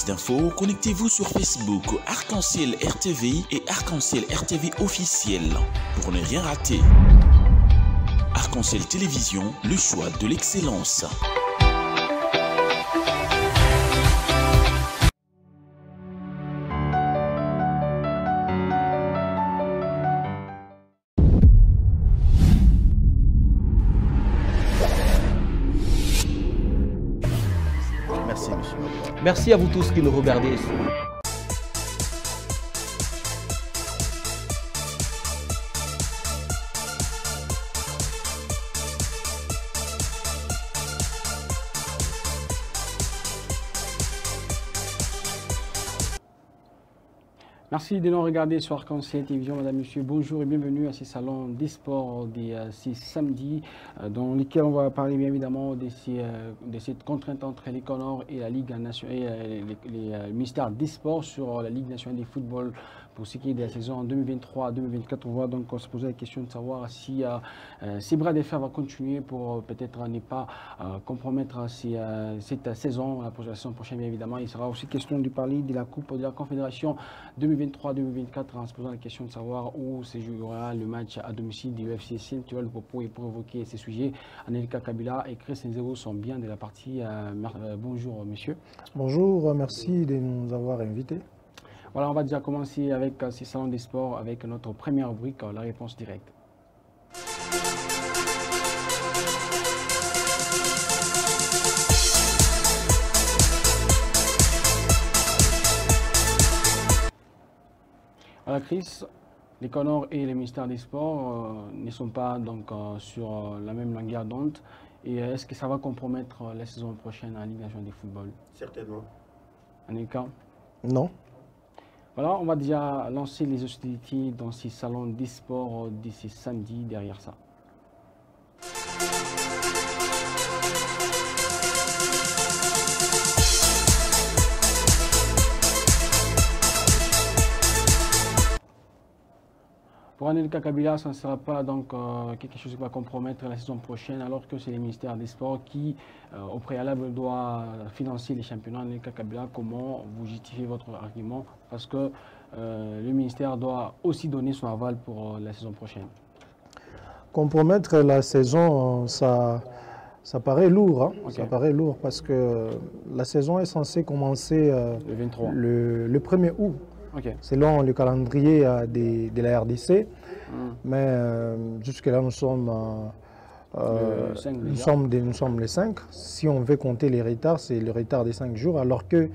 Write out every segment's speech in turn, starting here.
plus d'infos, connectez-vous sur Facebook Arc-en-Ciel RTV et Arc-en-Ciel RTV officiel pour ne rien rater. Arc-en-Ciel Télévision, le choix de l'excellence. Merci, monsieur. Merci à vous tous qui nous regardez. Merci de nous regarder sur Arc-en-Ciel Télévision, madame, monsieur. Bonjour et bienvenue à ce salon des sports ce samedi, dans lequel on va parler bien évidemment de cette contrainte entre les Conors et la Ligue nationale et le ministère des Sports sur la Ligue nationale de football pour ce qui est de la saison 2023-2024. On va donc se poser la question de savoir si ces bras de fer vont continuer pour peut-être ne pas compromettre cette saison, la saison prochaine bien évidemment. Il sera aussi question de parler de la Coupe de la Confédération 2023-2024 en se posant la question de savoir où se jouera le match à domicile du UFC Saint-Tuel pour évoquer ces sujets. Anelka Kabila et Chris Nzero sont bien de la partie. Bonjour monsieur. Bonjour, merci de nous avoir invités. Voilà, on va déjà commencer avec ces salons des sports avec notre première rubrique, la réponse directe. Voilà Chris, les Conors et le ministère des Sports ne sont pas donc sur la même longueur d'onde. Et est-ce que ça va compromettre la saison prochaine en Ligue nationale de football? Certainement. Anelka? Non. Voilà, on va déjà lancer les hostilités dans ces salons des sports d'ici samedi derrière ça. Pour Anelka Kabila, ça ne sera pas donc quelque chose qui va compromettre la saison prochaine, alors que c'est le ministère des Sports qui, au préalable, doit financer les championnats. Anelka Kabila, comment vous justifiez votre argument? Parce que le ministère doit aussi donner son aval pour la saison prochaine. Compromettre la saison, ça paraît lourd. Hein? Okay. Ça paraît lourd parce que la saison est censée commencer le 23. Le 1er août. Okay. Selon le calendrier de la RDC. Mais jusque-là, nous sommes les 5. Si on veut compter les retards, c'est le retard des 5 jours, alors que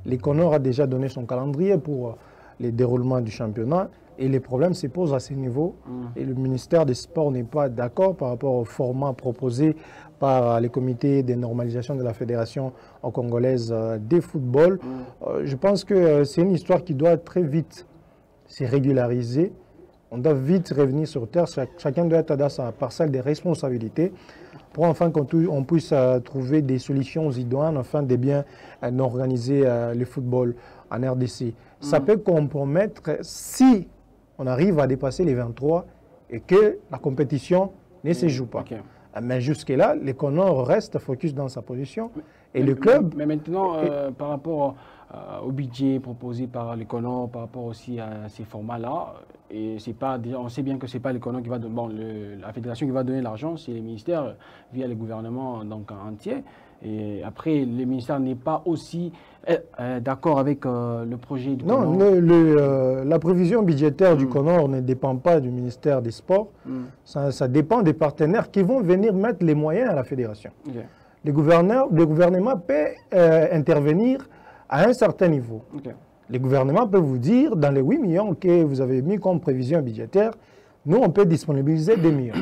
les Conors a déjà donné son calendrier pour les déroulements du championnat. Et les problèmes se posent à ce niveau. Et le ministère des Sports n'est pas d'accord par rapport au format proposé par les comités de normalisation de la Fédération congolaise de football. Je pense que c'est une histoire qui doit très vite se régulariser. On doit vite revenir sur terre. Chacun doit être dans sa parcelle de responsabilité pour enfin qu'on puisse trouver des solutions idoines afin de bien organiser le football en RDC. Ça peut compromettre si on arrive à dépasser les 23 et que la compétition ne se joue pas. Okay. Mais jusque-là, les Conors restent focus dans sa position. Et le club... Mais maintenant, par rapport au budget proposé par les Conors, par rapport aussi à ces formats-là, et c'est pas, on sait bien que ce n'est pas les Conors qui va donner, bon, la fédération qui va donner l'argent, c'est les ministères via le gouvernement donc, entier. Et après, le ministère n'est pas aussi d'accord avec le projet du Conor. Non, la prévision budgétaire du Conor ne dépend pas du ministère des Sports. Ça dépend des partenaires qui vont venir mettre les moyens à la fédération. Okay. Le gouvernement peut intervenir à un certain niveau. Okay. Le gouvernement peut vous dire, dans les 8 millions que vous avez mis comme prévision budgétaire, nous, on peut disponibiliser 2 millions.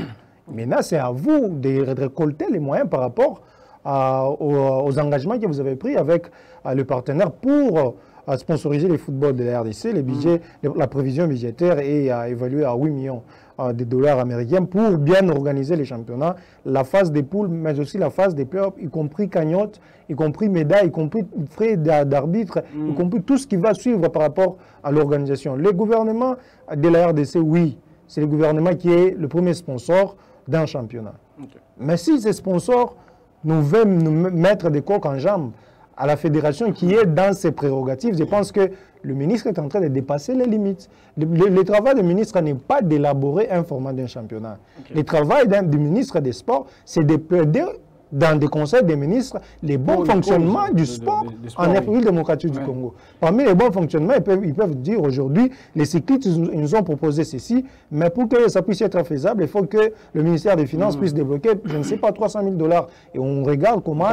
Maintenant, c'est à vous de récolter les moyens par rapport aux engagements que vous avez pris avec le partenaire pour sponsoriser le football de la RDC. Le budget, la prévision budgétaire est évaluée à 8 millions de dollars américains pour bien organiser les championnats, la phase des poules, mais aussi la phase des playoffs, y compris cagnotte, y compris médailles, y compris frais d'arbitre, y compris tout ce qui va suivre par rapport à l'organisation. Le gouvernement de la RDC, oui, c'est le gouvernement qui est le premier sponsor d'un championnat. Okay. Mais si ces sponsors nous veulent nous mettre des coques en jambes à la fédération qui est dans ses prérogatives. Je pense que le ministre est en train de dépasser les limites. Le travail du ministre n'est pas d'élaborer un format d'un championnat. Le travail du ministre des Sports, c'est de plaider dans des conseils des ministres les bons fonctionnements du sport en République démocratique du Congo. Parmi les bons fonctionnements, ils peuvent dire aujourd'hui, les cyclistes ils nous ont proposé ceci, mais pour que ça puisse être faisable, il faut que le ministère des Finances puisse débloquer, je ne sais pas, 300 000 $. Et on regarde comment,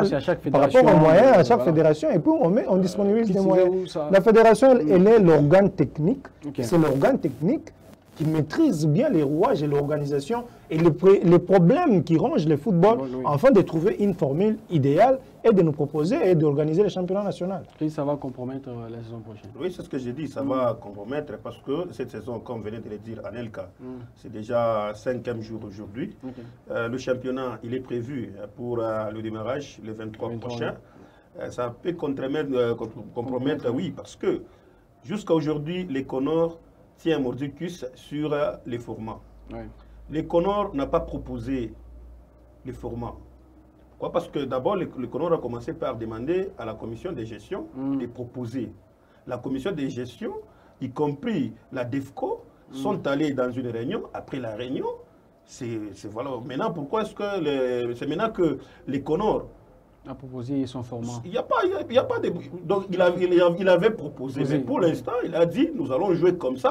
par rapport aux moyens, à chaque fédération, et puis on disponibilise des moyens. La fédération, elle est l'organe technique, c'est l'organe technique qui maîtrise bien les rouages et l'organisation et les problèmes qui rongent le football, afin de trouver une formule idéale et de nous proposer et d'organiser le championnat national. Et ça va compromettre la saison prochaine. Oui, c'est ce que j'ai dit, ça va compromettre parce que cette saison, comme venait de le dire Anelka, c'est déjà 5e jour aujourd'hui. Le championnat, il est prévu pour le démarrage le 23 prochain. Ça peut compromettre, oui, parce que jusqu'à aujourd'hui, les Conors tient mordicus sur les formats. Les Conors n'a pas proposé les formats. Pourquoi? Parce que d'abord, les Conors a commencé par demander à la commission de gestion de proposer. La commission de gestion, y compris la DEFCO, sont allés dans une réunion. Après la réunion, c'est voilà. Maintenant, pourquoi est-ce que c'est maintenant que les Conors a proposé son format? Il n'y a pas de... Donc, il avait proposé, mais pour l'instant, il a dit, nous allons jouer comme ça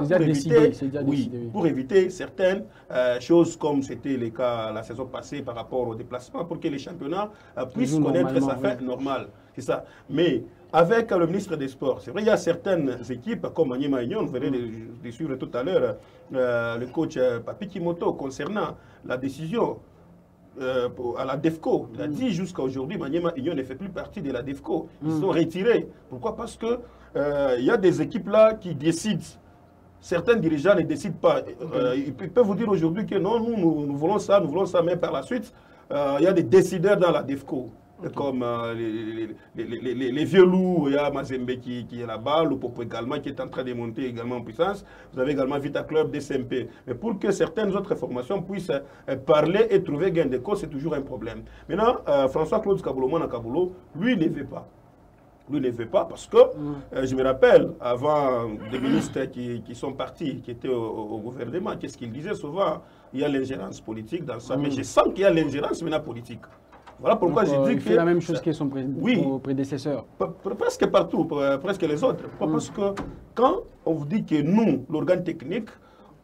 pour éviter certaines choses, comme c'était le cas la saison passée par rapport au déplacement, pour que les championnats puissent connaître sa fin normale. C'est ça. Mais avec le ministre des Sports, c'est vrai, il y a certaines équipes, comme Maniema Union, vous verrez de suivre tout à l'heure le coach Papi Kimoto, concernant la décision à la DEFCO. Il a dit jusqu'à aujourd'hui, Maniema Union ne fait plus partie de la DEFCO. Ils sont retirés. Pourquoi? Parce que y a des équipes là qui décident. Certains dirigeants ne décident pas. Ils peuvent vous dire aujourd'hui que non, nous voulons ça, mais par la suite, il y a des décideurs dans la DEFCO. Comme les vieux loups, il y a Mazembe qui est là-bas, le Popo également qui est en train de monter également en puissance. Vous avez également Vita Club, DCMP. Mais pour que certaines autres formations puissent parler et trouver gain de cause, c'est toujours un problème. Maintenant, François-Claude Kaboulomana Kaboulo, lui, ne veut pas. Lui ne veut pas parce que, je me rappelle, avant des ministres qui sont partis, qui étaient au gouvernement, qu'est-ce qu'ils disaient souvent? Il y a l'ingérence politique dans ça. Mais je sens qu'il y a l'ingérence maintenant politique. Voilà pourquoi j'ai dit il fait la même chose que son prédécesseur. Presque partout, presque les autres. Parce que quand on vous dit que nous, l'organe technique,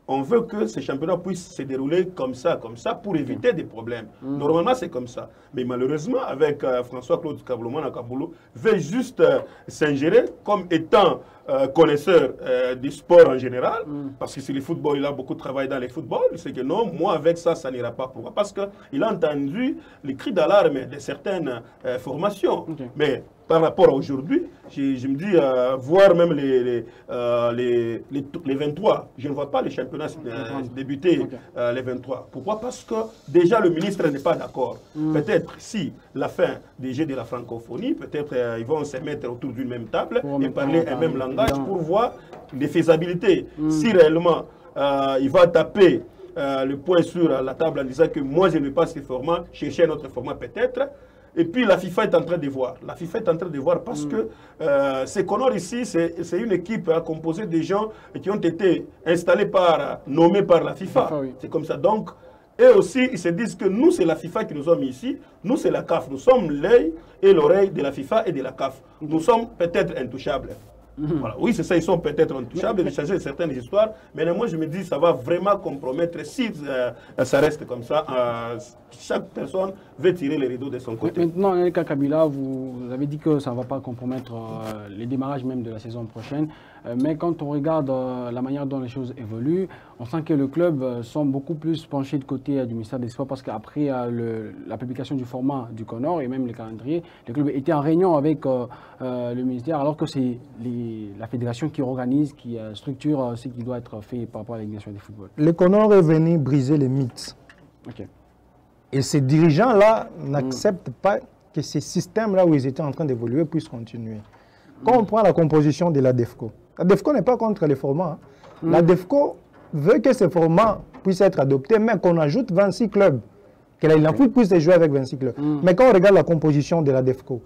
on veut que ces championnats puissent se dérouler comme ça, pour éviter des problèmes. Normalement, c'est comme ça. Mais malheureusement, avec François-Claude Kaboulomana Kaboulo, veut juste s'ingérer comme étant connaisseur du sport en général, parce que c'est le football, il a beaucoup travaillé dans le football, c'est que non, moi avec ça, ça n'ira pas. Pourquoi? Parce qu'il a entendu les cris d'alarme de certaines formations. Mais par rapport à aujourd'hui, je me dis, voir même les 23, je ne vois pas les championnats débuter les 23. Pourquoi? Parce que déjà le ministre n'est pas d'accord. Peut-être si la fin des Jeux de la francophonie, peut-être ils vont se mettre autour d'une même table et parler un même langage pour voir les faisabilités. Si réellement il va taper le point sur la table en disant que moi je ne veux pas ce format, chercher un autre format peut-être. Et puis la FIFA est en train de voir. La FIFA est en train de voir parce que ces Conors ici, c'est une équipe composée de gens qui ont été installés nommés par la FIFA. C'est comme ça. Donc, eux aussi, ils se disent que nous, c'est la FIFA qui nous a mis ici. Nous, c'est la CAF. Nous sommes l'œil et l'oreille de la FIFA et de la CAF. Nous sommes peut-être intouchables. Voilà. Oui, c'est ça, ils sont peut-être intouchables, de changer certaines histoires, mais moi je me dis ça va vraiment compromettre si ça reste comme ça. Chaque personne veut tirer les rideaux de son côté. Maintenant, Anelka Kabila, vous avez dit que ça ne va pas compromettre les démarrages même de la saison prochaine, mais quand on regarde la manière dont les choses évoluent, on sent que le club semble beaucoup plus penché de côté du ministère des Sports parce qu'après la publication du format du Conor et même le calendrier, le club était en réunion avec le ministère alors que c'est la fédération qui organise, qui structure ce qui doit être fait par rapport à l'organisation du football. Le Conor est venu briser les mythes. Et ces dirigeants-là n'acceptent pas que ces systèmes-là où ils étaient en train d'évoluer puissent continuer. Quand on prend la composition de la DEFCO n'est pas contre les formats. La DEFCO veut que ces formats puissent être adoptés, mais qu'on ajoute 26 clubs. Que l'Afrique puisse jouer avec 26 clubs. Mais quand on regarde la composition de la DEFCO,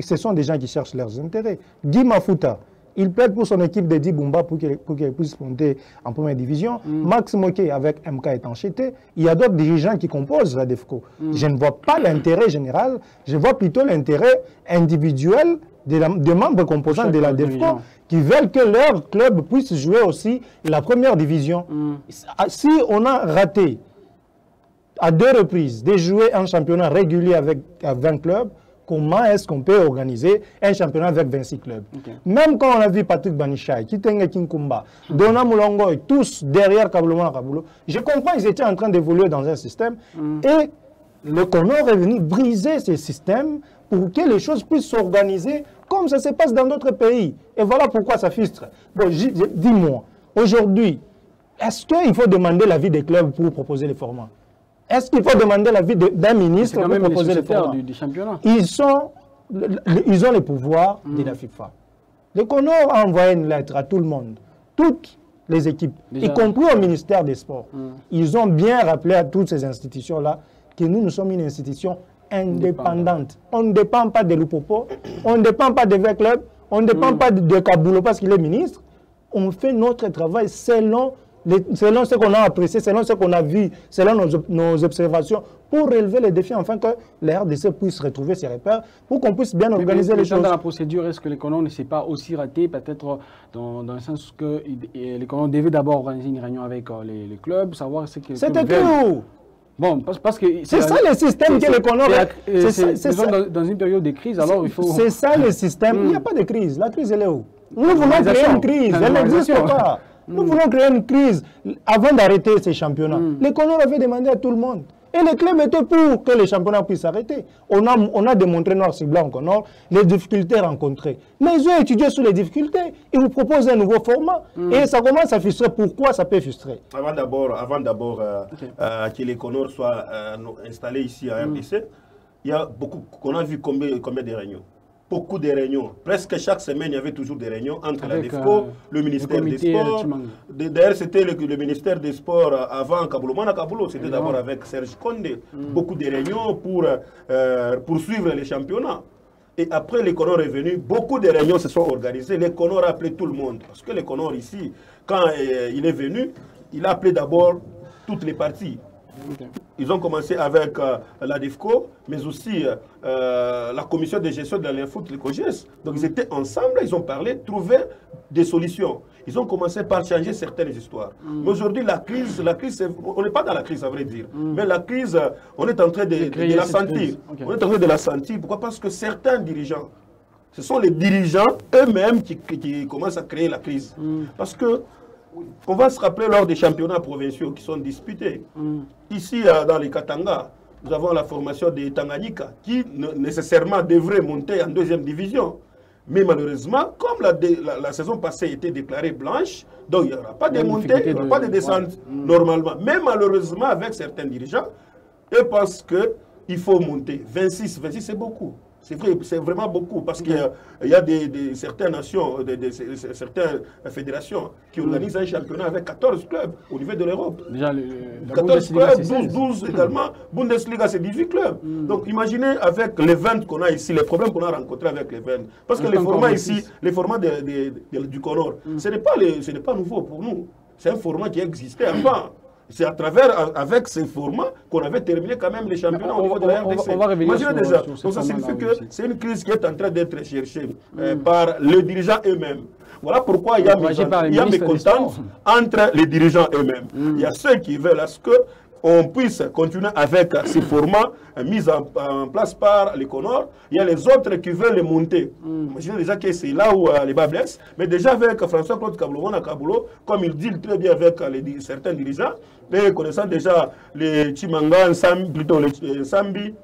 ce sont des gens qui cherchent leurs intérêts. Guy Mafuta, il plaide pour son équipe de Dibumba pour qu'elle puisse monter en première division. Max Moké avec MK Étanchéité. Il y a d'autres dirigeants qui composent la DEFCO. Je ne vois pas l'intérêt général, je vois plutôt l'intérêt individuel des membres composants de la DEFCO qui veulent que leur club puisse jouer aussi la première division. Si on a raté à 2 reprises de jouer un championnat régulier avec 20 clubs, comment est-ce qu'on peut organiser un championnat avec 26 clubs? Même quand on a vu Patrick Banichai, Kitenge Kinkumba, Dona Moulongo et tous derrière Kaboulomana Kaboulo, je comprends qu'ils étaient en train d'évoluer dans un système et le Comore est venu briser ces systèmes pour que les choses puissent s'organiser comme ça se passe dans d'autres pays. Et voilà pourquoi ça frustre. Bon, dis-moi, aujourd'hui, est-ce qu'il faut demander l'avis des clubs pour proposer les formats? Est-ce qu'il faut demander l'avis d'un ministre pour proposer les formats? Du championnat. Ils ont les pouvoirs de la FIFA. Le Comore a envoyé une lettre à tout le monde, toutes les équipes, y compris au ministère des Sports. Ils ont bien rappelé à toutes ces institutions-là que nous sommes une institution indépendante. On ne dépend pas de l'Upopo, on ne dépend pas de V-Club, on ne dépend pas de Kaboulo parce qu'il est ministre. On fait notre travail selon ce qu'on a apprécié, selon ce qu'on a vu, selon nos observations, pour relever les défis, afin que la RDC puisse retrouver ses repères, pour qu'on puisse bien organiser les choses. Dans la procédure, est-ce que les colons ne s'est pas aussi raté, peut-être dans le sens que les colons devaient d'abord organiser une réunion avec les clubs, savoir ce que... C'était que où? Bon, parce que... C'est ça le système que les colons... Dans une période de crise, alors il faut... C'est ça le système. Il n'y a pas de crise. La crise, elle est où? Nous voulons créer une crise. Elle n'existe pas. Nous voulons créer une crise avant d'arrêter ces championnats. Les colons avaient demandé à tout le monde. Et les clubs étaient pour que les championnats puissent s'arrêter. On a démontré noir sur blanc en or les difficultés rencontrées. Mais ils ont étudié sur les difficultés. Ils vous proposent un nouveau format. Et ça commence à frustrer. Pourquoi ça peut frustrer? Avant d'abord que les colons soient installés ici à RDC, il y a beaucoup, on a vu combien de réunions. Beaucoup de réunions. Presque chaque semaine, il y avait toujours des réunions entre la DEFCO, le ministère des Sports. D'ailleurs, c'était le ministère des Sports avant Kaboulomana Kaboulo. C'était d'abord avec Serge Condé. Beaucoup de réunions pour poursuivre les championnats. Et après, les Comores est venu, beaucoup de réunions se sont organisées. Les Comores ont appelé tout le monde. Parce que les Comores ici, quand il est venu, il a appelé d'abord toutes les parties. Ils ont commencé avec la DEFCO, mais aussi la commission de gestion de l'Infoot, le COGES. Donc ils étaient ensemble, ils ont parlé, trouvé des solutions. Ils ont commencé par changer certaines histoires. Mais aujourd'hui, la crise, on n'est pas dans la crise, à vrai dire. Mais la crise, on est en train de la sentir. On est en train de la sentir. Pourquoi? Parce que certains dirigeants, ce sont les dirigeants eux-mêmes qui commencent à créer la crise. Parce que on va se rappeler lors des championnats provinciaux qui sont disputés. Ici, dans les Katanga, nous avons la formation des Tanganyika qui nécessairement devrait monter en 2e division. Mais malheureusement, comme la saison passée était déclarée blanche, donc il n'y aura pas de montée, il n'y aura pas de descente normalement. Mais malheureusement, avec certains dirigeants, eux pensent qu'il faut monter. 26 c'est beaucoup. C'est vrai, c'est vraiment beaucoup parce qu'il y a certaines nations, certaines fédérations qui organisent un championnat avec 14 clubs au niveau de l'Europe. Déjà, 14 clubs, 12 également. Bundesliga, c'est 18 clubs. Donc imaginez avec les 20 qu'on a ici, les problèmes qu'on a rencontrés avec les 20. Parce que les formats ici, les formats du Comore, ce n'est pas nouveau pour nous. C'est un format qui existait avant. C'est à travers, avec ces formats, qu'on avait terminé quand même les championnats au niveau de la RDC. Imaginez déjà. Donc ça signifie que c'est une crise qui est en train d'être cherchée par les dirigeants eux-mêmes. Voilà pourquoi il y a mécontente entre les dirigeants eux-mêmes. Il y a ceux qui veulent à ce qu'on puisse continuer avec ces formats mis en place par les Comores. Il y a les autres qui veulent les monter. Imaginez déjà que c'est là où les bas blessent. Mais déjà avec François-Claude Kaboulomana Kaboulo, comme il dit très bien avec certains dirigeants, et connaissant déjà les Chimanga, plutôt les Sambi,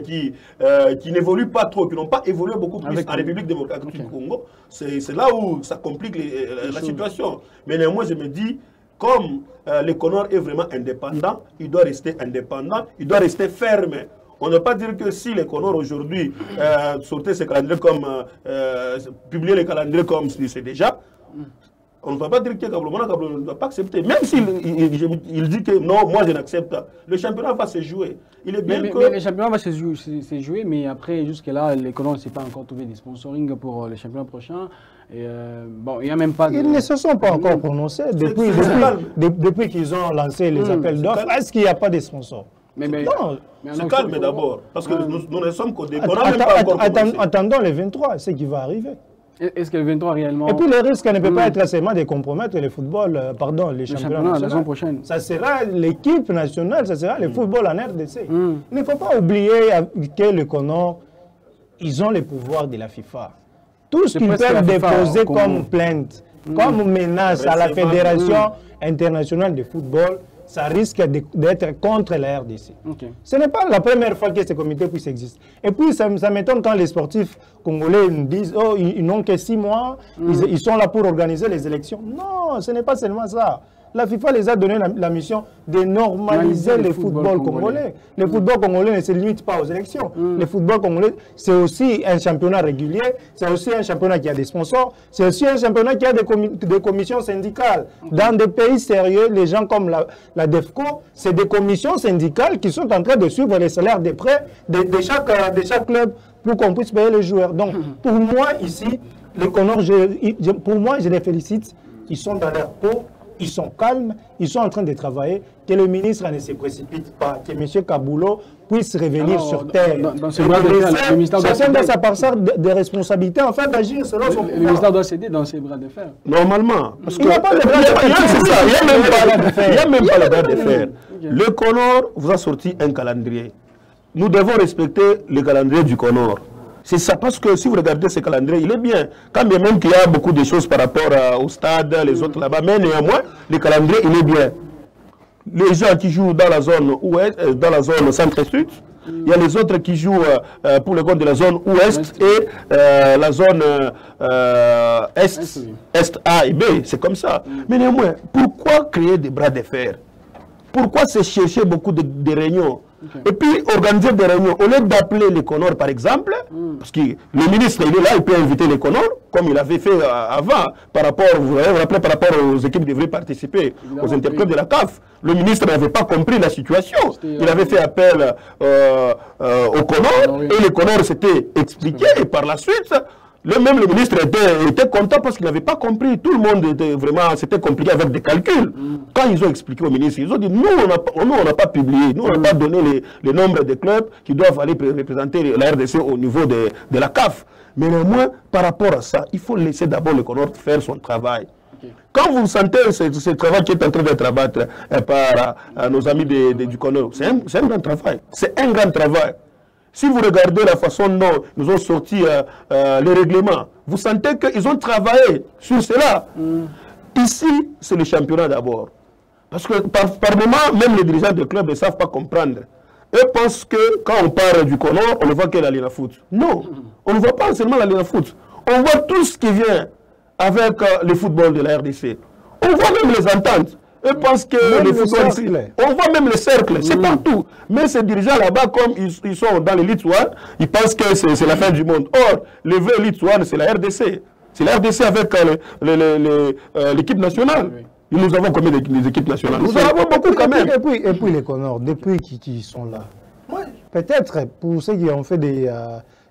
qui n'évoluent pas trop, qui n'ont pas évolué beaucoup plus en République démocratique du Congo, c'est là où ça complique la situation. Mais néanmoins, je me dis, comme le Comore est vraiment indépendant, il doit rester indépendant, il doit rester ferme. On ne peut pas dire que si les Comores aujourd'hui sortaient ces calendriers comme, publier les calendriers comme c'est déjà, On ne va pas dire que Kablo ne doit pas accepter. Même s'il dit que non, moi je n'accepte pas. Le championnat va se jouer. Il est bien mais le championnat va se jouer, mais après, jusque-là, les colons ne s'est pas encore trouvé des sponsoring pour le championnat prochain. Et bon, il n'y a même pas de... Ils ne se sont pas encore prononcés depuis qu'ils ont lancé les appels d'offres. Est-ce qu'il n'y a pas de sponsors? Non, c'est calme d'abord. Parce que nous ne sommes qu'au début. On n'a même pas encore commencé. Attendons les 23, c'est ce qui va arriver. Est-ce que le 23 réellement... Et puis le risque ne peut pas être seulement de compromettre le football, les championnats la saison prochaine. Ça sera l'équipe nationale, ça sera le football en RDC. Il ne faut pas oublier que le Comores, ils ont le pouvoir de la FIFA. Tout ce qu'ils peuvent déposer comme plainte, comme menace à la Fédération internationale de football, ça risque d'être contre la RDC. Ce n'est pas la première fois que ce comité puisse exister. Et puis, ça m'étonne quand les sportifs congolais nous disent « Oh, ils n'ont que 6 mois, ils sont là pour organiser les élections. » Non, ce n'est pas seulement ça. La FIFA les a donné la mission de normaliser le football congolais. Le football congolais ne se limite pas aux élections. Le football congolais, c'est aussi un championnat régulier, c'est aussi un championnat qui a des sponsors, c'est aussi un championnat qui a des commissions syndicales. Dans des pays sérieux, les gens comme la DEFCO, c'est des commissions syndicales qui sont en train de suivre les salaires des prêts de chaque club pour qu'on puisse payer les joueurs. Donc, pour moi, ici, les Comores, pour moi, je les félicite. Ils sont dans leur peau. Ils sont calmes, ils sont en train de travailler, que le ministre ne se précipite pas, que M. Kaboulo puisse revenir sur terre. Chacun dans sa parcelle de responsabilité afin d'agir selon son pouvoir. Le ministère doit céder dans ses bras de fer. Normalement. Parce il n'y a pas de bras de fer. Il n'y a même pas le bras de fer. Le Comores vous a sorti un calendrier. Nous devons respecter le calendrier du Comores. C'est ça, parce que si vous regardez ce calendrier, il est bien. Quand bien même qu'il y a beaucoup de choses par rapport au stade, les autres là-bas, mais néanmoins, le calendrier, il est bien. Les gens qui jouent dans la zone ouest, dans la zone centre-sud, il y a les autres qui jouent pour le compte de la zone ouest et la zone est A et B, c'est comme ça. Mais néanmoins, pourquoi créer des bras de fer? Pourquoi se chercher beaucoup de réunions? Et puis organiser des réunions, au lieu d'appeler les Comores par exemple, parce que le ministre il est là, il peut inviter les Comores, comme il avait fait avant, par rapport, vous vous rappelez, par rapport aux équipes qui devraient participer, aux interclubs de la CAF. Le ministre n'avait pas compris la situation. Il avait fait appel aux Comores, et les Comores s'étaient expliqués, et par la suite, le ministre était content parce qu'il n'avait pas compris. Tout le monde était vraiment, c'était compliqué avec des calculs. Quand ils ont expliqué au ministre, ils ont dit, nous, on n'a pas publié, nous, on n'a pas donné le nombre de clubs qui doivent aller représenter la RDC au niveau de la CAF. Mais néanmoins, par rapport à ça, il faut laisser d'abord le Comores faire son travail. Quand vous sentez ce travail qui est en train d'être abattu par nos amis du Comores, c'est un grand travail. C'est un grand travail. Si vous regardez la façon dont nous ont sorti les règlements, vous sentez qu'ils ont travaillé sur cela. Ici, c'est le championnat d'abord. Parce que par moment, même les dirigeants de clubs ne savent pas comprendre. Eux pensent que quand on parle du Comores, on ne voit que la Ligue de foot. Non, on ne voit pas seulement la Ligue de foot. On voit tout ce qui vient avec le football de la RDC. On voit même les ententes. Eux pensent que le football ici, on voit même le cercle, c'est partout. Mais ces dirigeants là-bas, comme ils sont dans l'élite one, ils pensent que c'est la fin du monde. Or, le vrai élite one, c'est la RDC. C'est la RDC avec l'équipe nationale. Nous avons combien d'équipes nationales? Nous en avons beaucoup quand même. Et puis les Comores, depuis qu'ils sont là, peut-être pour ceux qui ont fait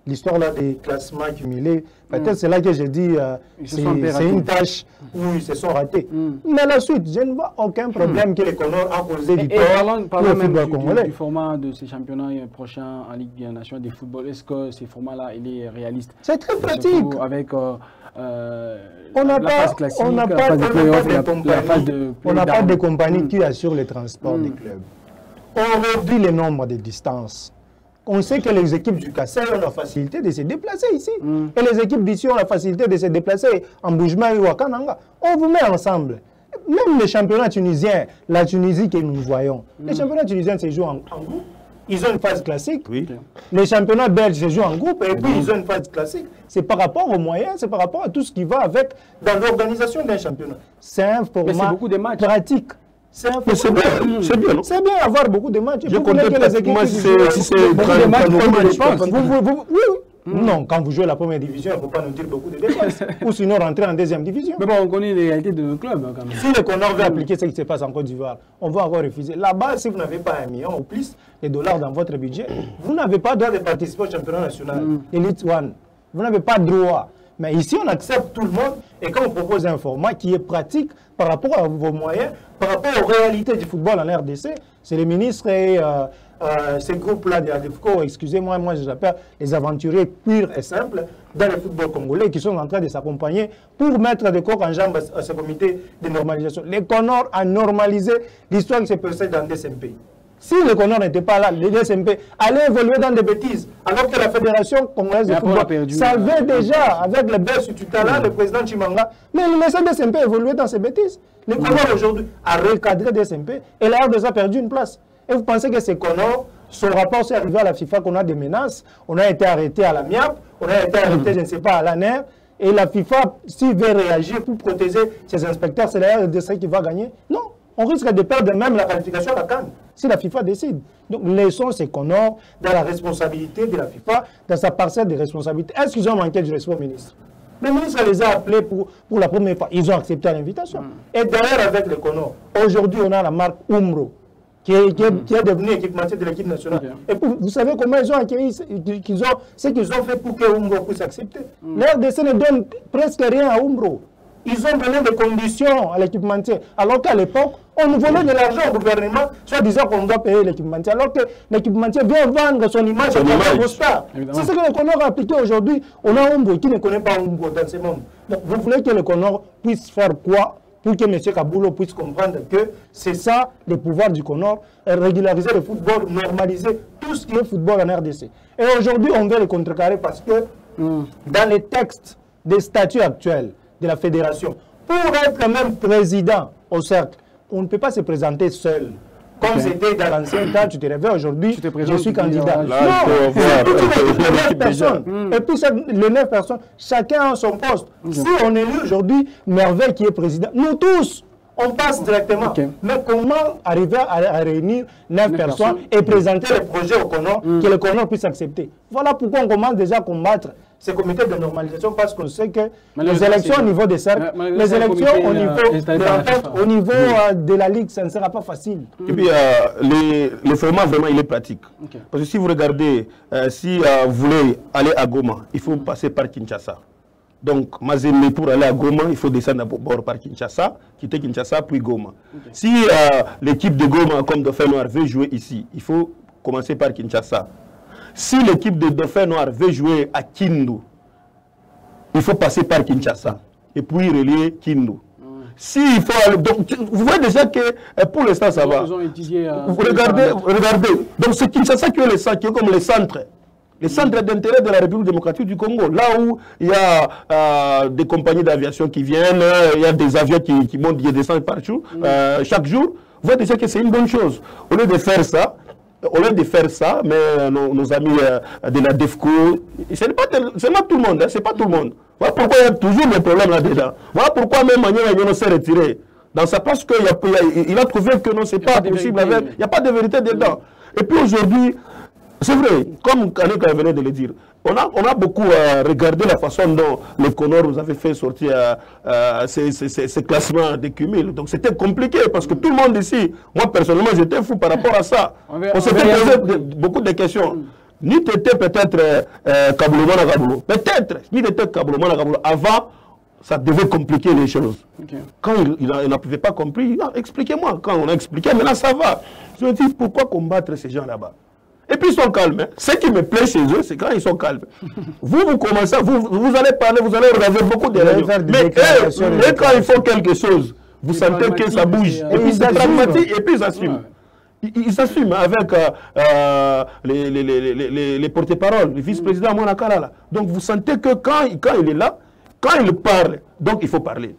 l'histoire des classements accumulés, peut-être c'est là que j'ai dit c'est une tâche où ils se sont ratés. Mais la suite, je ne vois aucun problème que les Comores ont causé du tort pour le football congolais. Du format de ces championnats prochains en Ligue nationale de football, est-ce que ces formats-là, il est réaliste? C'est très pratique. Avec on n'a pas de compagnie qui assure le transport des clubs. On réduit le nombre de distances. On sait que les équipes du Kassai ont la facilité de se déplacer ici. Et les équipes d'ici ont la facilité de se déplacer en Boujma ou à Kananga. On vous met ensemble. Même les championnats tunisiens, la Tunisie que nous voyons, les championnats tunisiens se jouent en groupe. Ils ont une phase classique. Les championnats belges se jouent en groupe et puis ils ont une phase classique. C'est par rapport aux moyens, c'est par rapport à tout ce qui va avec dans l'organisation d'un championnat. C'est un format pratique. C'est bien, c'est bien. C'est bien avoir beaucoup de matchs. Je compte peut-être moi si c'est beaucoup de matchs. Non, quand vous jouez la première division, il ne faut pas nous dire beaucoup de dépenses. Ou sinon rentrer en deuxième division. Mais bon, on connaît les réalités de nos clubs quand même. Si le Conor veut appliquer ce qui se passe en Côte d'Ivoire, on va encore refuser. Là-bas, si vous n'avez pas 1 million ou plus de dollars dans votre budget, vous n'avez pas droit de participer au championnat national, Elite One. Vous n'avez pas droit. Mais ici, on accepte tout le monde. Et quand on propose un format qui est pratique par rapport à vos moyens, par rapport aux réalités du football en RDC, c'est les ministres et ces groupes-là de ADEFCO, excusez-moi, moi je les appelle les aventuriers purs et simples dans le football congolais qui sont en train de s'accompagner pour mettre des coques en jambe à ce comité de normalisation. Les Conor a normalisé l'histoire qui s'est passée dans des DSMP. Si le Conor n'était pas là, les DSMP allaient évoluer dans des bêtises, alors que la Fédération congolaise de football savait déjà, avec le baisse du talent, le président Chimanga, mais le DSMP évoluait dans ces bêtises. Le Conor aujourd'hui a recadré DSMP et la RDC a perdu une place. Et vous pensez que c'est Conor, son rapport s'est arrivé à la FIFA qu'on a des menaces, on a été arrêté à la MIAP, on a été arrêté, je ne sais pas, à l'ANER, et la FIFA, s'il veut réagir pour protéger ses inspecteurs, c'est la RDC qui va gagner? Non, on risque de perdre même la qualification à la CAN, si la FIFA décide. Donc laissons ces Conor dans la responsabilité de la FIFA, dans sa parcelle de responsabilité. Est-ce qu'ils ont manqué du respect au ministre? Le ministre les a appelés pour la première fois, ils ont accepté l'invitation. Et derrière, avec les Conor, aujourd'hui on a la marque Umbro, qui est devenu équipementier de l'équipe nationale. Et vous savez comment ils ont accueilli ce qu'ils ont fait pour que Umbro puisse accepter. L'RDC ne donne presque rien à Umbro. Ils ont donné des conditions à l'équipementier. Alors qu'à l'époque, on nous volait de l'argent au gouvernement, soit disant qu'on doit payer l'équipementier. Alors que l'équipementier vient vendre son image à vos stars. C'est ce que le Conor a appliqué aujourd'hui. On a Umbro qui ne connaît pas Umbro dans ce monde. Donc, vous voulez que le Conor puisse faire quoi pour que M. Kaboulo puisse comprendre que c'est ça le pouvoir du Conor, régulariser le football, normaliser tout ce qui est football en RDC. Et aujourd'hui, on veut le contrecarrer parce que dans les textes des statuts actuels de la fédération, pour être même président au cercle, on ne peut pas se présenter seul. Comme c'était dans l'ancien temps, tu te réveilles aujourd'hui, je suis candidat. Non, c'est 9 personnes. Et puis les 9 personnes, chacun a son poste. Si on élit aujourd'hui Merveille qui est président, nous tous, on passe directement. Mais comment arriver à réunir 9 personnes et présenter le projet au Conor, que le Conor puisse accepter? Voilà pourquoi on commence déjà à combattre ces comités de normalisation, parce qu'on sait que les élections au niveau des cercles, les élections au niveau de l'entente, au niveau de la Ligue, ça ne sera pas facile. Et puis, le format, vraiment, il est pratique. Parce que si vous regardez, si vous voulez aller à Goma, il faut passer par Kinshasa. Donc, Mazembe, pour aller à Goma, il faut descendre d'abord par Kinshasa, quitter Kinshasa, puis Goma. Si l'équipe de Goma, comme Dauphin Noir, veut jouer ici, il faut commencer par Kinshasa. Si l'équipe de Dauphin Noir veut jouer à Kindu, il faut passer par Kinshasa et puis relier Kindu. Si il faut aller, donc, vous voyez déjà que pour l'instant ça va. Regardez. Donc c'est Kinshasa qui est le centre, qui est comme le centre. Les centres d'intérêt de la République démocratique du Congo, là où il y a des compagnies d'aviation qui viennent, il y a des avions qui montent, qui descendent partout, chaque jour, vous voyez déjà que c'est une bonne chose. Au lieu de faire ça, mais nos amis de la DEFCO, ce n'est pas tout le monde, c'est pas tout le monde. Voilà pourquoi il y a toujours des problèmes là-dedans. Voilà pourquoi même Magnon s'est retiré. Dans sa place, il a trouvé que non, c'est pas possible, il n'y a pas de vérité dedans. Et puis aujourd'hui, c'est vrai, comme Kaneka venait de le dire, on a beaucoup regardé la façon dont le Conor vous avait fait sortir ces classements de cumul. Donc c'était compliqué parce que tout le monde ici, moi personnellement j'étais fou par rapport à ça. On s'était posé beaucoup de questions. Ni t'étais peut-être Kaboulomana Kaboulo. Peut-être, ni t'étais Kaboulomana Kaboulo. Avant, ça devait compliquer les choses. Quand il n'avait pas compris, expliquez-moi. Quand on a expliqué, maintenant ça va. Je me dis, pourquoi combattre ces gens là-bas? Et puis ils sont calmes. Ce qui me plaît chez eux, c'est quand ils sont calmes. Vous commencez, vous allez parler, vous allez regarder beaucoup de réunions. Mais quand ils font quelque chose, vous sentez que ça bouge. Et puis c'est dramatique, et puis ils assument. Ils s'assument avec les porte-paroles, le vice-président Mona Kalala. Donc vous sentez que quand il est là, quand il parle, donc il faut parler.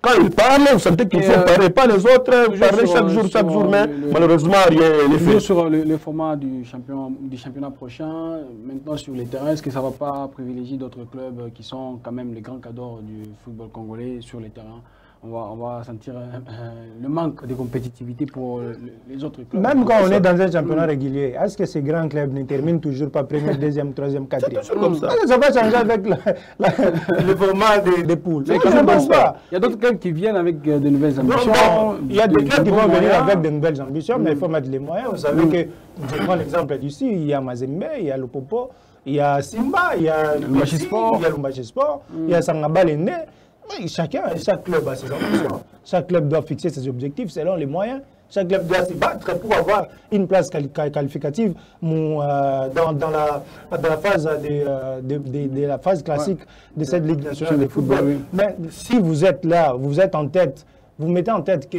Quand il parle, vous sentez qu'il faut parler, pas les autres, parler chaque jour, mais malheureusement, rien n'est fait. Sur le format du championnat prochain, maintenant sur les terrains, est-ce que ça ne va pas privilégier d'autres clubs qui sont quand même les grands cadors du football congolais sur les terrains? on va sentir le manque de compétitivité pour les autres clubs. Même quand on est dans un championnat régulier, est-ce que ces grands clubs ne terminent toujours pas premier, deuxième, troisième, quatrième? C'est comme ça. Ça va changer avec le format des poules. Il y a d'autres clubs qui viennent avec de nouvelles ambitions. Il y a des clubs qui vont venir avec de nouvelles ambitions, mais il faut mettre les moyens. Vous savez que, je prends l'exemple d'ici, il y a Mazembe, il y a le Popo, il y a Simba, il y a Lumbashi Sport, il y a Sangaba Lende. Chaque club a ses ambitions. Chaque club doit fixer ses objectifs selon les moyens. Chaque club doit se battre pour avoir une place qualificative dans la phase de la phase classique de cette Ligue nationale de football. Oui. Mais si vous êtes là, vous êtes en tête, vous mettez en tête que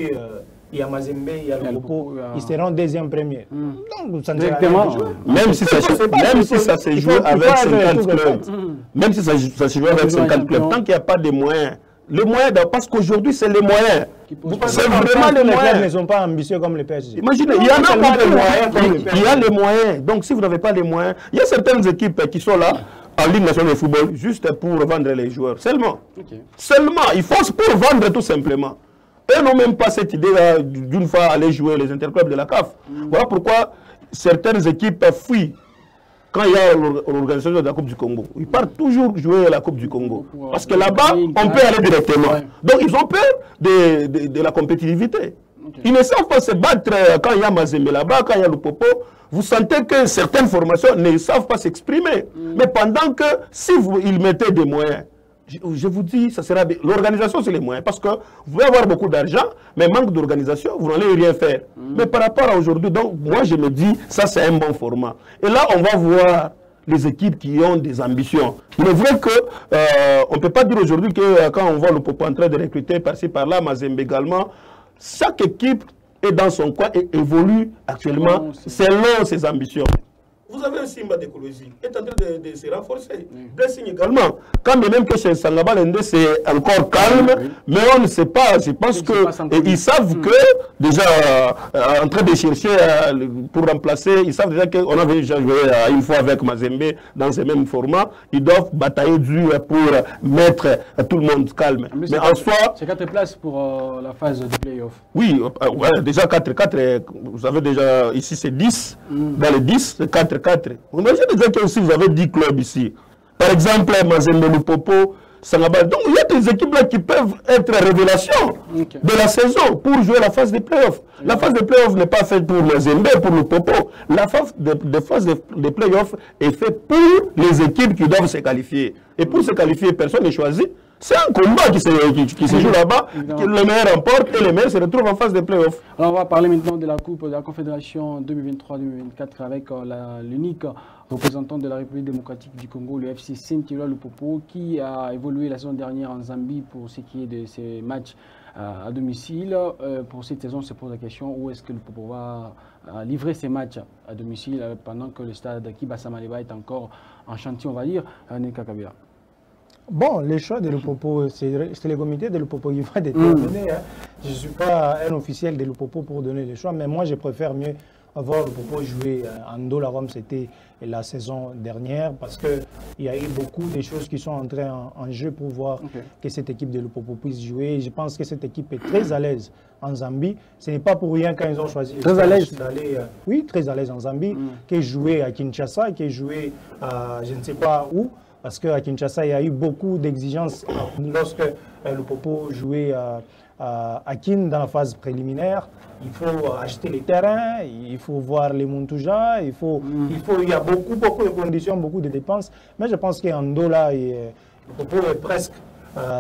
il y a Mazembe, il y a le Popo, ils seront deuxième premier. Donc, ça ne sert à rien de jouer. Même si ça se joue avec 50 clubs, même si ça se joue avec 50 clubs, tant qu'il n'y a pas de moyens, le moyen, parce qu'aujourd'hui, c'est les moyens. C'est vraiment les moyens. Les ne sont pas ambitieux comme les PSG. Imaginez, il y en a pas de moyens. Il y a les moyens. Donc, si vous n'avez pas les moyens, il y a certaines équipes qui sont là en Ligue nationale de football juste pour vendre les joueurs. Seulement. Seulement. Il faut pour vendre tout simplement. Eux n'ont même pas cette idée d'une fois aller jouer les interclubs de la CAF. Voilà pourquoi certaines équipes fuient quand il y a l'organisation de la Coupe du Congo. Ils partent toujours jouer la Coupe du Congo. Parce que là-bas, on peut aller directement. Donc ils ont peur de la compétitivité. Ils ne savent pas se battre quand il y a Mazembe là-bas, quand il y a le Popo. Vous sentez que certaines formations ne savent pas s'exprimer. Mais pendant que si ils mettaient des moyens, je vous dis, ça sera l'organisation, c'est les moyens. Parce que vous pouvez avoir beaucoup d'argent, mais manque d'organisation, vous n'allez rien faire. Mais par rapport à aujourd'hui, donc moi je me dis, ça c'est un bon format. Et là, on va voir les équipes qui ont des ambitions. Il est vrai qu'on ne peut pas dire aujourd'hui que quand on voit le Popo en train de recruter par-ci par-là, Mazembe également, chaque équipe est dans son coin et évolue actuellement selon ses ambitions. Vous avez un Simba d'écologie, est en train de se renforcer. Blessing également. Quand même que chez Sangaba Lende, c'est encore calme, mais on ne sait pas. Je pense qu'ils savent que, déjà, en train de chercher pour remplacer, ils savent déjà qu'on avait déjà joué une fois avec Mazembe dans ce même format. Ils doivent batailler dur pour mettre tout le monde calme. Mais en soi. C'est 4 places pour la phase de play-off. Oui, déjà 4. Vous savez déjà, ici c'est 10. Dans les 10, c'est 4. Vous imaginez déjà que si vous avez 10 clubs ici, par exemple, Mazembe, le Popo, Sangaba, donc il y a des équipes là qui peuvent être révélations de la saison pour jouer la phase des playoffs. La phase des playoffs n'est pas faite pour Mazembe, pour le Popo. La phase des playoffs est faite pour les équipes qui doivent se qualifier. Et pour se qualifier, personne n'est choisi. C'est un combat qui se joue là-bas, que le meilleur remporte et le meilleur se retrouve en phase de play-off. Alors on va parler maintenant de la Coupe de la Confédération 2023-2024 avec l'unique représentant de la République démocratique du Congo, le FC Saint-Éloi Lupopo, qui a évolué la saison dernière en Zambie pour ce qui est de ses matchs à domicile. Pour cette saison, on se pose la question où est-ce que Lupopo va livrer ses matchs à domicile pendant que le stade Kibasa Maleba est encore en chantier, on va dire, à Neka Kabila. Bon, les choix de Lupopo, c'est le comité de Lupopo qui va déterminer. Je ne suis pas un officiel de Lupopo pour donner les choix, mais moi je préfère mieux avoir Lupopo jouer en dollar comme c'était la saison dernière, parce qu'il y a eu beaucoup de choses qui sont entrées en jeu pour voir que cette équipe de Lupopo puisse jouer. Je pense que cette équipe est très à l'aise en Zambie. Ce n'est pas pour rien quand ils ont choisi d'aller très à l'aise en Zambie, qu'ils jouaient à Kinshasa, qu'ils jouaient à je ne sais pas où. Parce qu'à Kinshasa, il y a eu beaucoup d'exigences lorsque le Popo jouait à Kin dans la phase préliminaire. Il faut acheter les terrains, il faut voir les Montouja, il y a beaucoup de conditions, beaucoup de dépenses. Mais je pense qu'en Ndola, le Popo est presque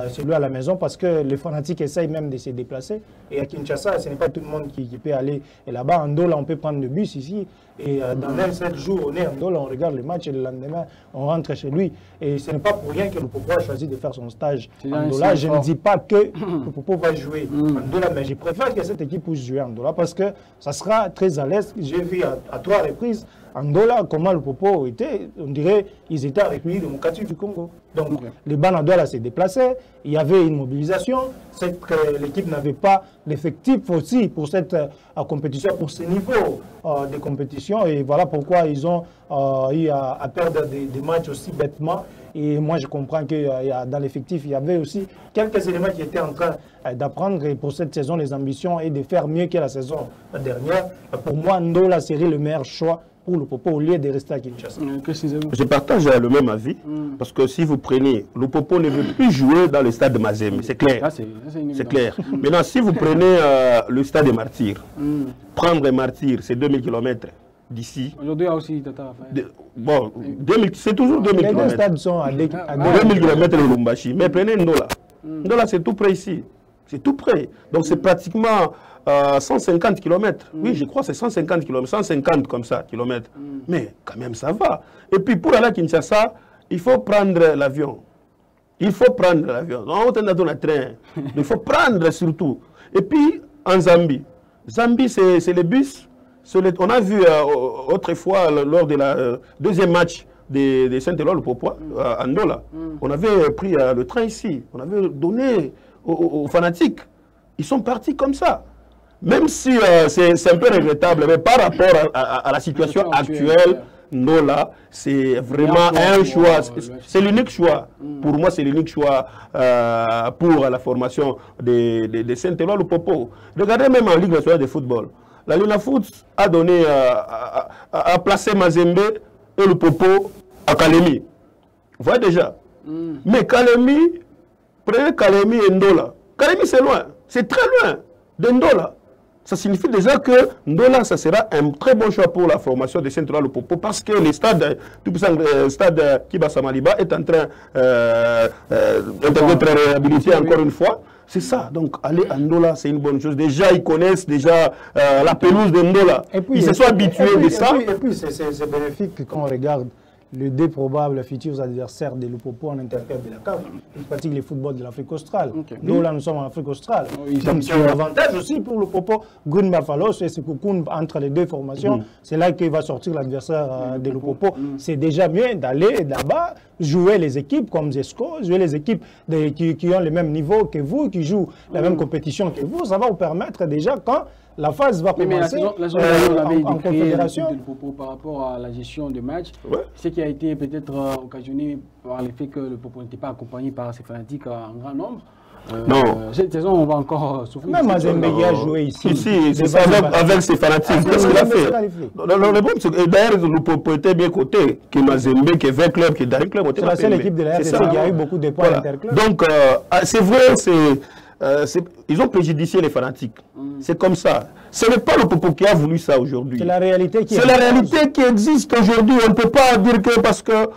celui à la maison parce que les fanatiques essayent même de se déplacer. Et à Kinshasa, ce n'est pas tout le monde qui peut aller. Et là-bas, en Ndola, on peut prendre le bus ici. Et dans 27 jours, on est en Ndola, on regarde le match et le lendemain, on rentre chez lui. Et ce n'est pas pour rien que le Popo a choisi de faire son stage en Ndola. Je ne dis pas que le Popo va jouer en Ndola, mais je préfère que cette équipe puisse jouer en Ndola parce que ça sera très à l'aise. J'ai vu à 3 reprises Andola, comment le Popo était, on dirait ils étaient avec lui démocratique du Congo. Donc les Banandola s'est déplacé, il y avait une mobilisation, l'équipe n'avait pas l'effectif aussi pour cette compétition, pour ce niveau de compétition, et voilà pourquoi ils ont eu à perdre des matchs aussi bêtement. Et moi, je comprends que dans l'effectif, il y avait aussi quelques éléments qui étaient en train d'apprendre. Et pour cette saison, les ambitions est de faire mieux que la saison dernière. Pour moi, Ndola serait le meilleur choix pour le Popo au lieu de rester à Kinshasa. Je partage le même avis. Parce que si vous prenez, le Popo ne veut plus jouer dans le stade de Mazembe. C'est clair. C'est clair. Maintenant, si vous prenez le stade des Martyrs, prendre les Martyrs, c'est 2000 km. D'ici. Aujourd'hui, il y a aussi Tata. Bon, c'est toujours 2000 km. Les deux stades sont à 2000 km de Lubumbashi. Mais prenez Ndola. Ndola, c'est tout près ici. C'est tout près. Donc, c'est pratiquement 150 km. Oui, je crois que c'est 150 km. 150 comme ça, kilomètres. Mais quand même, ça va. Et puis, pour aller à Kinshasa, il faut prendre l'avion. Il faut prendre l'avion. On est dans le train. Il faut prendre surtout. Et puis, en Zambie. Zambie, c'est les bus. On a vu autrefois, lors de la deuxième match de Saint-Éloi, le Popo, à Ndola, on avait pris le train ici, on avait donné aux fanatiques. Ils sont partis comme ça. Même si c'est un peu regrettable, mais par rapport à la situation actuelle, Ndola, c'est vraiment un choix. C'est l'unique choix. Pour moi, c'est l'unique choix pour la formation de Saint-Éloi, le Popo. Regardez même en Ligue nationale de football. La Luna Foot a donné, a placé Mazembe et le Popo à Kalemi. Vous voyez déjà. Mais Kalemi, prenez Kalemi et Ndola. Kalemi, c'est loin. C'est très loin de Ndola. Ça signifie déjà que Ndola, ça sera un très bon choix pour la formation de Saint-Éloi le Popo parce que le stade, tout ça, le stade Kibasa Maliba est en train d'être réhabilité encore une fois. C'est ça. Donc, aller à Ndola, c'est une bonne chose. Déjà, ils connaissent déjà la pelouse de Ndola. Ils se sont habitués de ça. Et puis c'est bénéfique quand on regarde les deux probables futurs adversaires de Lupopo en interclub de la CAF. Ils pratiquent le football de l'Afrique australe. Nous, là, nous sommes en Afrique australe. Donc, c'est un avantage aussi pour Lupopo. Gun Bafalos et Sekoukoun entre les deux formations. C'est là qu'il va sortir l'adversaire de Lupopo. C'est déjà mieux d'aller là-bas, jouer les équipes comme Zesco, jouer les équipes qui ont le même niveau que vous, qui jouent la même compétition que vous. Ça va vous permettre déjà quand la phase va commencer en confédération. Par rapport à la gestion de match, ce qui a été peut-être occasionné par le fait que le Popo n'était pas accompagné par ses fanatiques en grand nombre. Non. Cette saison, on va encore souffrir. Même Mazembe a joué ici. Ici, c'est ça, avec ses fanatiques. Qu'est-ce qu'il a fait? Le problème, c'est que d'ailleurs, le Popo était bien coté que Mazembe, que 20 clubs, que Dari Club. C'est la seule équipe de la RDC qui a eu beaucoup de points interclubs. Donc, c'est vrai, ils ont préjudicié les fanatiques. C'est comme ça. Ce n'est pas le Popo qui a voulu ça aujourd'hui. C'est la réalité qui existe aujourd'hui. On ne peut pas dire que parce que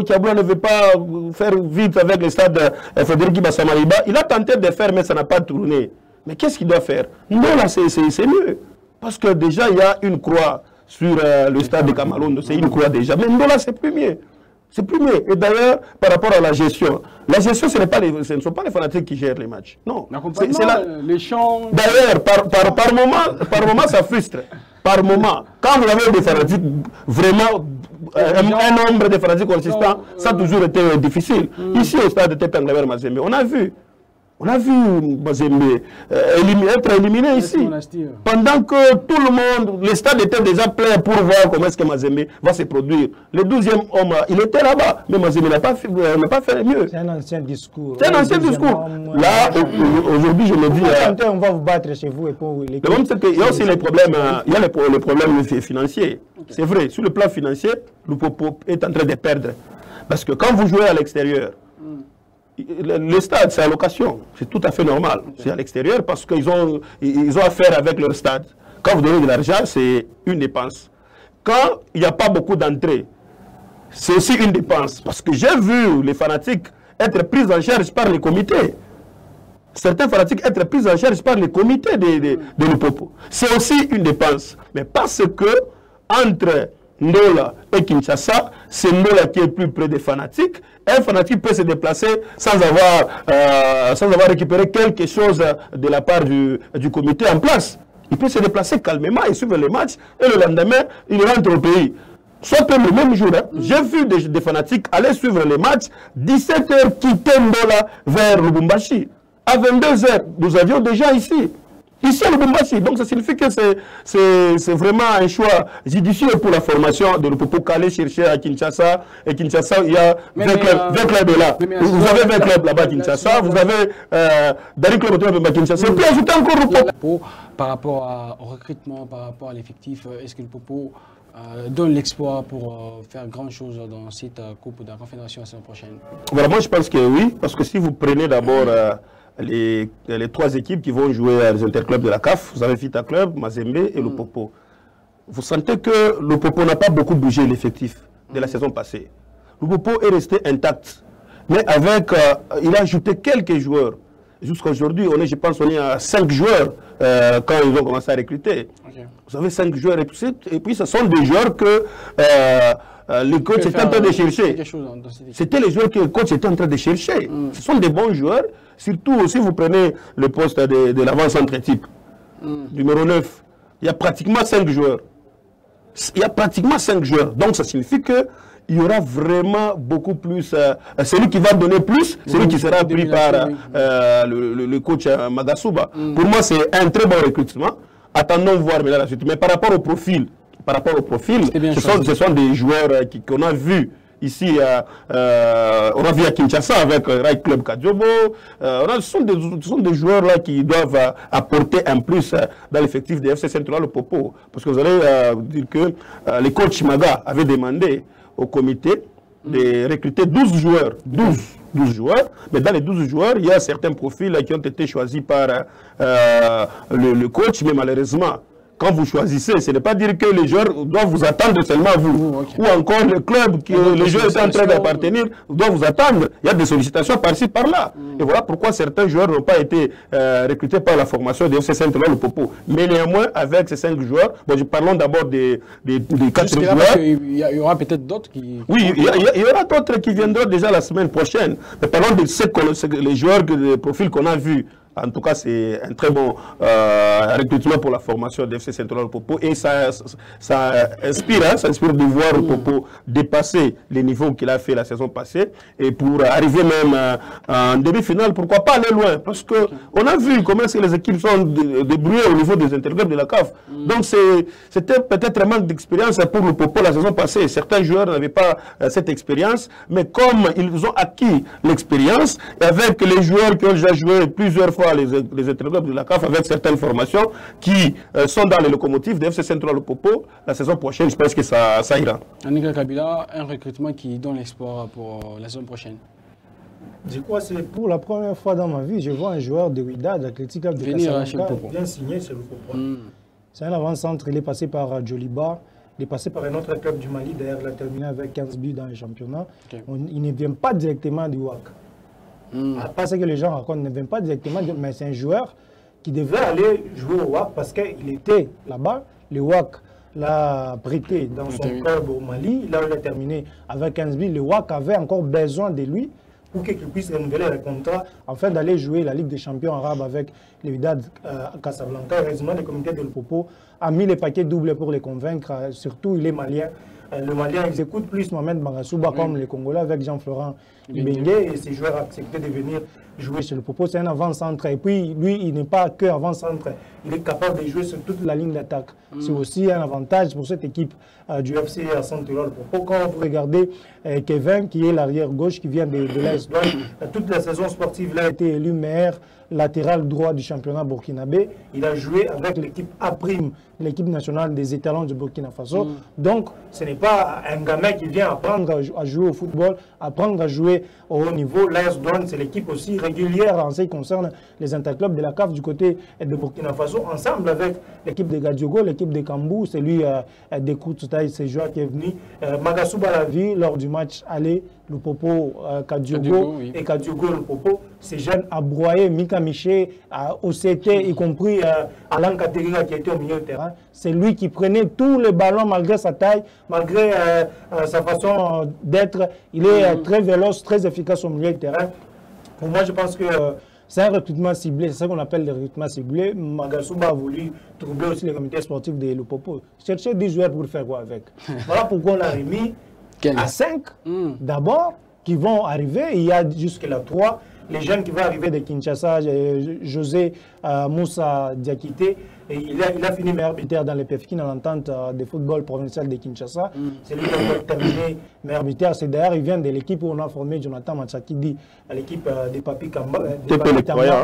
Kabila ne veut pas faire vite avec le stade Frédéric Bassamaliba, il a tenté de faire, mais ça n'a pas tourné. Mais qu'est-ce qu'il doit faire? Non, là, c'est mieux. Parce que déjà, il y a une croix sur le stade de Kamalondo. C'est une croix déjà. Mais non, là, c'est plus mieux. C'est plus mieux. Et d'ailleurs, par rapport à la gestion, ce ne sont pas les fanatiques qui gèrent les matchs. Non. Les champs... D'ailleurs, par moment, ça frustre. Par moment. Quand vous avez des fanatiques, vraiment, un nombre de fanatiques consistants, ça a toujours été difficile. Ici, au stade de Tepenglaber Mazembe, on a vu Mazembe être éliminé ici. Pendant que tout le monde, le stade était déjà plein pour voir comment est-ce que Mazembe va se produire. Le 12e homme, il était là-bas, mais Mazembe n'a pas fait mieux. C'est un ancien discours. C'est un ancien discours. Là, aujourd'hui, je me dis... on va vous battre chez vous et pour le problème, c'est qu'il y a aussi les problèmes, les problèmes financiers. C'est vrai, sur le plan financier, le Popo est en train de perdre. Parce que quand vous jouez à l'extérieur, le stade, c'est à location. C'est tout à fait normal. C'est à l'extérieur parce qu'ils ont affaire avec leur stade. Quand vous donnez de l'argent, c'est une dépense. Quand il n'y a pas beaucoup d'entrées, c'est aussi une dépense. Parce que j'ai vu les fanatiques être pris en charge par les comités. Certains fanatiques être pris en charge par les comités de Lupopo. C'est aussi une dépense. Mais parce que entre Ndola et Kinshasa, c'est Ndola qui est plus près des fanatiques. Un fanatique peut se déplacer sans avoir récupéré quelque chose de la part du comité en place. Il peut se déplacer calmement et suivre les matchs et le lendemain, il rentre au pays. soit le même jour. Hein. J'ai vu des fanatiques aller suivre les matchs, 17h quitter Ndola vers Lubumbashi. À 22h, nous avions des gens ici à Lubumbashi. Donc ça signifie que c'est vraiment un choix judicieux pour la formation de Lupopo qu'aller chercher à Kinshasa. Et Kinshasa, il y a 20 clubs là. Vous avez 20 clubs là-bas à Kinshasa, vous avez Dari Club à Kinshasa. Et puis ajouter encore Lupopo. Par rapport au recrutement, par rapport à l'effectif, est-ce que Lupopo donne l'exploit pour faire grand chose dans cette Coupe de la Confédération la semaine prochaine? Voilà, moi je pense que oui, parce que si vous prenez d'abord les 3 équipes qui vont jouer à les interclubs de la CAF, vous avez Vita Club, Mazembe et Lupopo. Vous sentez que Lupopo n'a pas beaucoup bougé l'effectif de la saison passée. Lupopo est resté intact, mais avec, il a ajouté quelques joueurs. Jusqu'à aujourd'hui, je pense qu'on est à 5 joueurs quand ils ont commencé à recruter. Okay. Vous avez 5 joueurs et puis ce sont des joueurs que le coach était en train de chercher. C'était les joueurs que le coach était en train de chercher. Ce sont des bons joueurs, surtout si vous prenez le poste de l'avant-centre type, numéro 9. Il y a pratiquement 5 joueurs. Donc ça signifie que il y aura vraiment beaucoup plus. Celui qui va donner plus, celui qui sera pris par le coach Magasuba. Pour moi, c'est un très bon recrutement. Attendons voir maintenant la suite. Mais par rapport au profil, ce sont des joueurs qu'on a vus ici, on a vu à Kinshasa avec Rai Club Kadjobo. Ce sont des joueurs là qui doivent apporter un plus dans l'effectif des FC Central Lupopo. Parce que vous allez dire que les coachs Maga avaient demandé au comité de recruter 12 joueurs. 12 joueurs, mais dans les 12 joueurs, il y a certains profils qui ont été choisis par le coach, mais malheureusement, quand vous choisissez, ce n'est pas dire que les joueurs doivent vous attendre seulement vous. Okay. Ou encore le club que les joueurs sont en train d'appartenir doit vous attendre. Il y a des sollicitations par-ci, par-là. Et voilà pourquoi certains joueurs n'ont pas été recrutés par la formation des FC Saint-Laurent Lupopo. Mais néanmoins, avec ces 5 joueurs, parlons d'abord des 4 joueurs. Il y aura peut-être d'autres qui... Oui, il y aura d'autres qui viendront déjà la semaine prochaine. Mais parlons de les joueurs, les profils qu'on a vus. En tout cas, c'est un très bon recrutement pour la formation d'FC Central Popo. Et ça inspire, ça inspire de voir Popo dépasser les niveaux qu'il a fait la saison passée. Et pour arriver même en demi-finale, pourquoi pas aller loin? Parce qu'on a vu comment les équipes sont débrouillées au niveau des interclubs de la CAF. Donc c'était peut-être un manque d'expérience pour le Popo la saison passée. Certains joueurs n'avaient pas cette expérience. Mais comme ils ont acquis l'expérience, avec les joueurs qui ont déjà joué plusieurs fois les interclubs de la CAF avec certaines formations qui sont dans les locomotives de FC Central Lupopo, la saison prochaine, je pense que ça ira. Anika Kabila, un recrutement qui donne l'espoir pour la saison prochaine. Je crois que c'est pour la première fois dans ma vie, je vois un joueur de Wydad, d'Athletic Club de Casablanca, bien signé chez Lupopo. C'est un avant-centre, il est passé par Djoliba, il est passé par un autre club du Mali, d'ailleurs il a terminé avec 15 buts dans le championnat. Okay. Il ne vient pas directement du WAC. Parce que les gens racontent, ne vient pas directement, mais c'est un joueur qui devait aller jouer au WAC parce qu'il était là-bas. Le WAC l'a prêté dans son club au Mali. Là, il a terminé avec 15 buts. Le WAC avait encore besoin de lui pour qu'il puisse renouveler le contrat afin d'aller jouer la Ligue des champions arabes avec les Wydad Casablanca. Heureusement, le comité de Lupopo a mis les paquets doubles pour les convaincre. Surtout, il est malien. Le Malien exécute plus Mohamed Magasuba comme les Congolais avec Jean-Florent Bengue et ces joueurs ont accepté de venir jouer chez le Popo. C'est un avant-centre et puis lui, il n'est pas que avant-centre, il est capable de jouer sur toute la ligne d'attaque. C'est aussi un avantage pour cette équipe du FC à Saint-Éloi le Popo. Quand vous regardez Kevin, qui est l'arrière gauche, qui vient de l'AS Douanes, toute la saison sportive, il a été élu meilleur latéral droit du championnat burkinabé. Il a joué avec l'équipe A', l'équipe nationale des étalons du Burkina Faso. Donc, ce n'est pas un gamin qui vient apprendre à jouer au football, apprendre à jouer au haut niveau. L'AS Douanes, c'est l'équipe aussi régulière en ce qui concerne les interclubs de la CAF du côté de Burkina Faso, ensemble avec l'équipe de Gadiogo, l'équipe de Kambou, c'est lui de Koutoutaï, c'est joueur qui est venu. Magasuba l'a vu lors du match aller, le Popo Kadiogo et Kadiogo le Popo. Ces jeunes a broyé Mika Miché, OCT, y compris Alain Katerina qui était au milieu de terrain. C'est lui qui prenait tous les ballons malgré sa taille, malgré sa façon d'être. Il est très véloce, très efficace au milieu de terrain. Pour moi, je pense que C'est un recrutement ciblé, c'est ce qu'on appelle le recrutement ciblé. Magasuba a voulu troubler aussi les comités sportifs de Lupopo. Chercher 10 joueurs pour faire quoi avec. Voilà pourquoi on l'a remis à 5 d'abord, qui vont arriver. Il y a jusque-là 3. Les jeunes qui vont arriver de Kinshasa, José Moussa Diakité, et il a fini meilleur buteur dans les PFK dans l'entente de football provincial de Kinshasa. C'est lui qui a terminé meilleur buteur. C'est d'ailleurs, il vient de l'équipe où on a formé Jonathan Matsakidi, à l'équipe des Papi Kamba,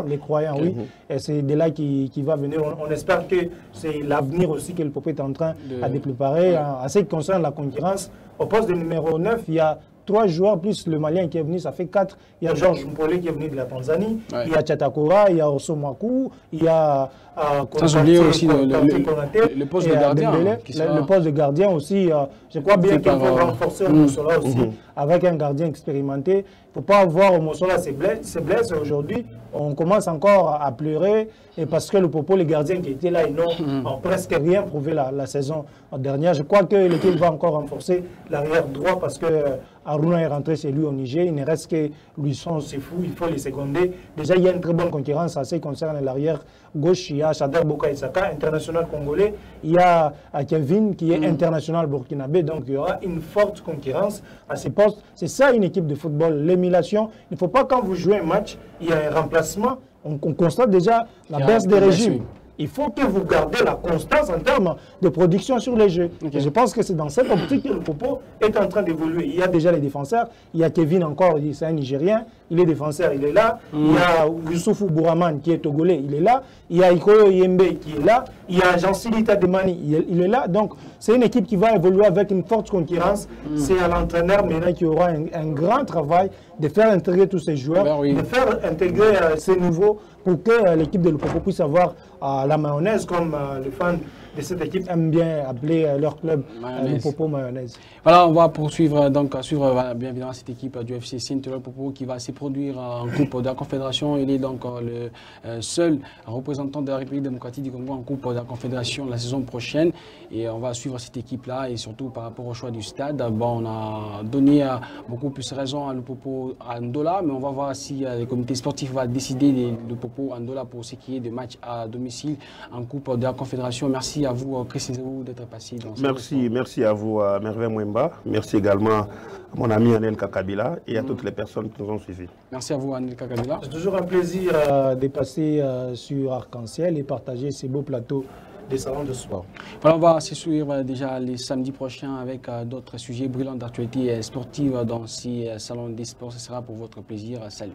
les Croyants, oui. Et c'est de là qu'il va venir. On espère que c'est l'avenir aussi que le Popo est en train de préparer. En ce qui concerne la concurrence, au poste de numéro 9, il y a 3 joueurs plus le Malien qui est venu, ça fait 4. Il y a Georges Mpolé qui est venu de la Tanzanie, il y a Tchatakora, il y a Osomaku, il y a sans oublier aussi le poste de gardien. Le poste de gardien aussi, je crois bien qu'il faut renforcer Omosola aussi, avec un gardien expérimenté. Il ne faut pas voir Omosola se blesse aujourd'hui. On commence encore à pleurer, et parce que le Popo, les gardiens qui étaient là, ils n'ont presque rien prouvé la saison dernière. Je crois que l'équipe va encore renforcer l'arrière droit parce que Aruna est rentré chez lui au Niger. Il ne reste que Luisson, c'est fou, il faut les seconder. Déjà, il y a une très bonne concurrence à ce qui concerne l'arrière gauche. Il y a Chadar Boka Isaka, international congolais. Il y a Kevin qui est international burkinabé. Donc, il y aura une forte concurrence à ces postes. C'est ça une équipe de football, l'émulation. Il ne faut pas, quand vous jouez un match, il y a un remplacement. On constate déjà la baisse des régimes. Il faut que vous gardez la constance en termes de production sur les jeux. Et je pense que c'est dans cette optique que le Popo est en train d'évoluer. Il y a déjà les défenseurs. Il y a Kevin encore, c'est un Nigérien. Il est défenseur, il est là. Il y a Youssoufou Bouraman qui est togolais, il est là. Il y a Ikoyo Yembe qui est là. Il y a Jean-Silita Demani, il est là. Donc, c'est une équipe qui va évoluer avec une forte concurrence. C'est à l'entraîneur maintenant qui aura un grand travail de faire intégrer tous ces joueurs, de faire intégrer ces nouveaux pour que l'équipe de Lupopo puisse avoir la mayonnaise, comme les fans de cette équipe aiment bien appeler leur club Lupopo mayonnaise. Voilà, on va poursuivre, donc suivre bien évidemment cette équipe du FC Saint-Lupopo qui va se produire en Coupe de la Confédération. Il est donc le seul représentant de la République démocratique du Congo en Coupe de la Confédération la saison prochaine. Et on va suivre cette équipe-là, et surtout par rapport au choix du stade. Bon, on a donné beaucoup plus raison à Lupopo à Ndola, mais on va voir si le comité sportif va décider de Lupopo à Ndola pour ce qui est des matchs à domicile en Coupe de la Confédération. Merci à vous, précisez-vous, d'être passé dans cette merci à vous, Merveille Mwemba. Merci également à mon ami Anelka Kabila et à toutes les personnes qui nous ont suivis. Merci à vous, Anelka Kabila. C'est toujours un plaisir de passer sur Arc-en-Ciel et partager ces beaux plateaux des salons de sport. Voilà, on va se suivre déjà les samedis prochains avec d'autres sujets brillants d'actualité sportive dans ces salons des sports. Ce sera pour votre plaisir. Salut.